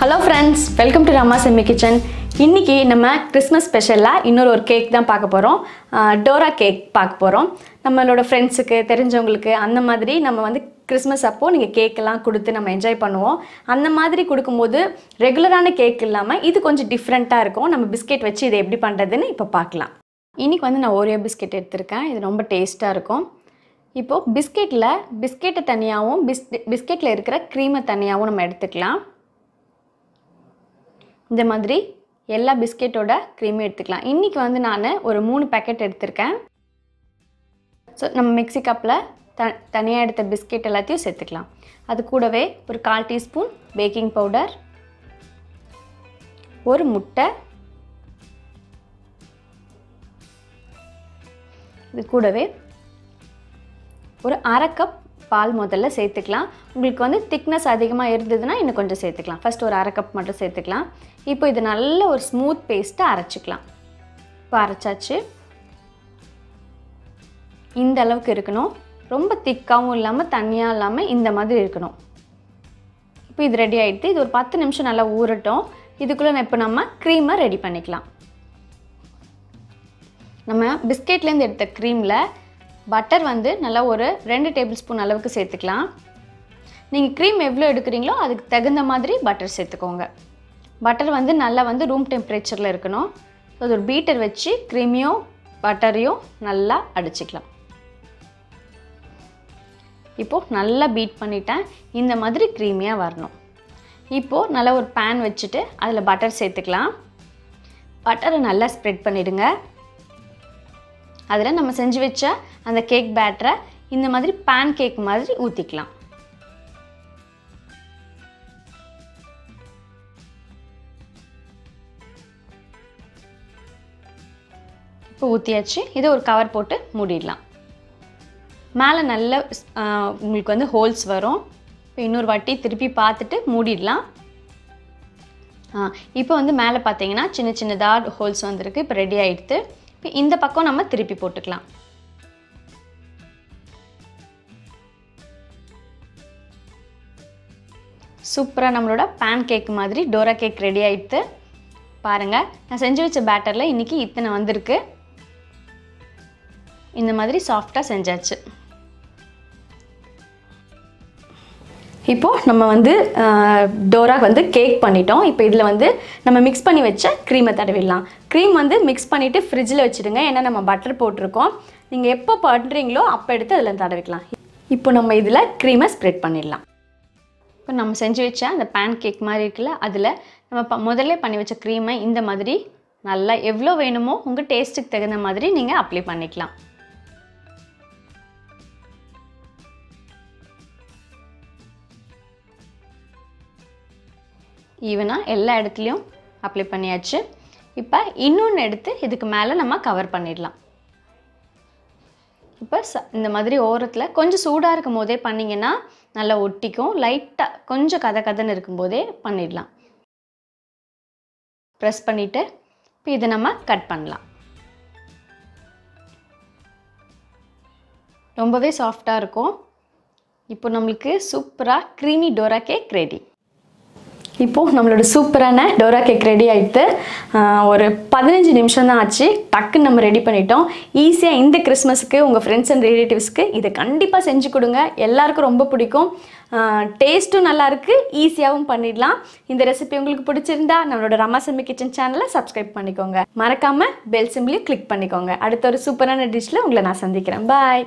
Hello friends, welcome to Ramas Yummy Kitchen. இன்னைக்கு நம்ம Christmas ஸ்பெஷலா இன்னொரு ஒரு கேக் தான் பார்க்க போறோம். டோரா கேக் பார்க்க போறோம். நம்மளோட ஃப்ரெண்ட்ஸ்க்கு தெரிஞ்சவங்களுக்கு அந்த மாதிரி நம்ம வந்து கிறிஸ்மஸ் அப்போ நீங்க கேக் எல்லாம் கொடுத்து நம்ம என்ஜாய் பண்ணுவோம். அந்த மாதிரி கொடுக்கும்போது ரெகுலரான கேக் இல்லாம இது கொஞ்சம் டிஃபரண்டா இருக்கும். நம்ம பிஸ்கட் வச்சு இதை எப்படி பண்றதுன்னு இப்ப பார்க்கலாம். இன்னைக்கு வந்து நான் ஓரியோ பிஸ்கட் எடுத்துர்க்கேன். இது ரொம்ப டேஸ்டா இருக்கும். இப்போ பிஸ்கட்டை தனியாவும் பிஸ்கட்ல இருக்கிற க்ரீமை தனியாவும் நம்ம எடுத்துக்கலாம். இந்த மாதிரி எல்லா பிஸ்கட்டோட க்ரீம் எடுத்துக்கலாம். இன்னைக்கு வந்து நான் ஒரு 3 பாக்கெட் எடுத்துர்க்கேன். ஸோ நம்ம மிக்ஸி கப்பில் தனியாக எடுத்த பிஸ்கட் எல்லாத்தையும் சேர்த்துக்கலாம். அது கூடவே ஒரு 1/4 டீஸ்பூன் பேக்கிங் பவுடர், ஒரு முட்டை, இது கூடவே ஒரு 1/2 கப் பால் முதல்ல சேர்த்துக்கலாம். உங்களுக்கு வந்து திக்னஸ் அதிகமாக இருந்ததுன்னா இன்னும் கொஞ்சம் சேர்த்துக்கலாம். ஃபர்ஸ்ட் ஒரு 1/2 கப் மட்டும் சேர்த்துக்கலாம். இப்போ இது நல்ல ஒரு ஸ்மூத் பேஸ்ட்டை அரைச்சிக்கலாம். இப்போ அரைச்சாச்சு. இந்த அளவுக்கு இருக்கணும். ரொம்ப திக்காகவும் இல்லாமல் தண்ணியாக இல்லாமல் இந்த மாதிரி இருக்கணும். இப்போ இது ரெடி ஆகிடுது. இது ஒரு 10 நிமிஷம் நல்லா ஊறட்டும். இதுக்குள்ளே இப்போ நம்ம க்ரீமை ரெடி பண்ணிக்கலாம். நம்ம பிஸ்கெட்லேருந்து எடுத்த க்ரீமில் பட்டர் வந்து நல்லா ஒரு 2 டேபிள் ஸ்பூன் அளவுக்கு சேர்த்துக்கலாம். நீங்கள் க்ரீம் எவ்வளோ எடுக்கிறீங்களோ அதுக்கு தகுந்த மாதிரி பட்டர் சேர்த்துக்கோங்க. பட்டர் வந்து நல்லா வந்து ரூம் டெம்பரேச்சரில் இருக்கணும். அது ஒரு பீட்டர் வச்சு க்ரீமையும் பட்டரையும் நல்லா அடிச்சுக்கலாம். இப்போது நல்லா பீட் பண்ணிட்டேன். இந்த மாதிரி க்ரீமியாக வரணும். இப்போது நல்லா ஒரு பேன் வச்சுட்டு அதில் பட்டர் சேர்த்துக்கலாம். பட்டரை நல்லா ஸ்ப்ரெட் பண்ணிவிடுங்க. அதில் நம்ம செஞ்சு வச்ச அந்த கேக் பேட்டரை இந்த மாதிரி பேன் கேக் மாதிரி ஊற்றிக்கலாம். இப்போ ஊற்றியாச்சு. இதை ஒரு கவர் போட்டு மூடிடலாம். மேலே நல்ல உங்களுக்கு வந்து ஹோல்ஸ் வரும். இப்போ இன்னொரு வாட்டி திருப்பி பார்த்துட்டு மூடிடலாம். இப்போ வந்து மேலே பார்த்தீங்கன்னா சின்ன சின்னதாக ஹோல்ஸ் வந்திருக்கு. இப்போ ரெடி ஆகிடுது. இப்போ இந்த பக்கம் நம்ம திருப்பி போட்டுக்கலாம். சூப்பராக நம்மளோட பேன் கேக் மாதிரி டோரா கேக் ரெடி ஆகிடுது. பாருங்கள், நான் செஞ்சு வச்ச பேட்டரில் இன்றைக்கி இத்தனை வந்திருக்கு. இந்த மாதிரி சாஃப்டாக செஞ்சாச்சு. இப்போது நம்ம வந்து டோரா வந்து கேக் பண்ணிட்டோம். இப்போ இதில் வந்து நம்ம மிக்ஸ் பண்ணி வச்ச க்ரீமை தடவிடலாம். க்ரீம் வந்து மிக்ஸ் பண்ணிவிட்டு ஃப்ரிட்ஜில் வச்சுடுங்க. ஏன்னா நம்ம பட்டர் போட்டிருக்கோம். நீங்கள் எப்போ பண்ணுறீங்களோ அப்போ எடுத்து அதில் தடவிக்கலாம். இப்போ நம்ம இதில் க்ரீமை ஸ்ப்ரெட் பண்ணிடலாம். இப்போ நம்ம செஞ்சு வச்ச அந்த பேன் கேக் மாதிரி இருக்குல்ல, அதில் நம்ம முதல்ல பண்ணி வச்ச க்ரீமை இந்த மாதிரி நல்லா எவ்வளோ வேணுமோ உங்கள் டேஸ்ட்டுக்கு தகுந்த மாதிரி நீங்கள் அப்ளை பண்ணிக்கலாம். ஈவனாக எல்லா இடத்துலையும் அப்ளை பண்ணியாச்சு. இப்போ இன்னொன்று எடுத்து இதுக்கு மேலே நம்ம கவர் பண்ணிடலாம். இப்போ இந்த மாதிரி ஓரத்தில் கொஞ்சம் சூடாக இருக்கும் போதே பண்ணிங்கன்னா நல்லா ஒட்டிக்கும். லைட்டாக கொஞ்சம் கதன்னு இருக்கும்போதே பண்ணிடலாம். ப்ரெஸ் பண்ணிவிட்டு இப்போ இதை நம்ம கட் பண்ணலாம். ரொம்பவே சாஃப்டாக இருக்கும். இப்போ நம்மளுக்கு சூப்பராக க்ரீமி டோரா கேக் ரெடி. இப்போது நம்மளோட சூப்பரான டோரா கேக் ரெடி ஆகிட்டு ஒரு 15 நிமிஷம் தான் ஆச்சு. டக்குன்னு நம்ம ரெடி பண்ணிட்டோம். ஈஸியாக இந்த கிறிஸ்மஸுக்கு உங்கள் ஃப்ரெண்ட்ஸ் அண்ட் ரிலேட்டிவ்ஸ்க்கு இதை கண்டிப்பாக செஞ்சு கொடுங்க. எல்லாருக்கும் ரொம்ப பிடிக்கும். டேஸ்ட்டும் நல்லாயிருக்கு. ஈஸியாகவும் பண்ணிடலாம். இந்த ரெசிபி உங்களுக்கு பிடிச்சிருந்தா நம்மளோட ரமாஸ் யம்மி கிச்சன் சேனலை சப்ஸ்கிரைப் பண்ணிக்கோங்க. மறக்காமல் பெல் சிம்பிளையும் கிளிக் பண்ணிக்கோங்க. அடுத்த ஒரு சூப்பரான டிஷ்ஷில் உங்களை நான் சந்திக்கிறேன். பாய்.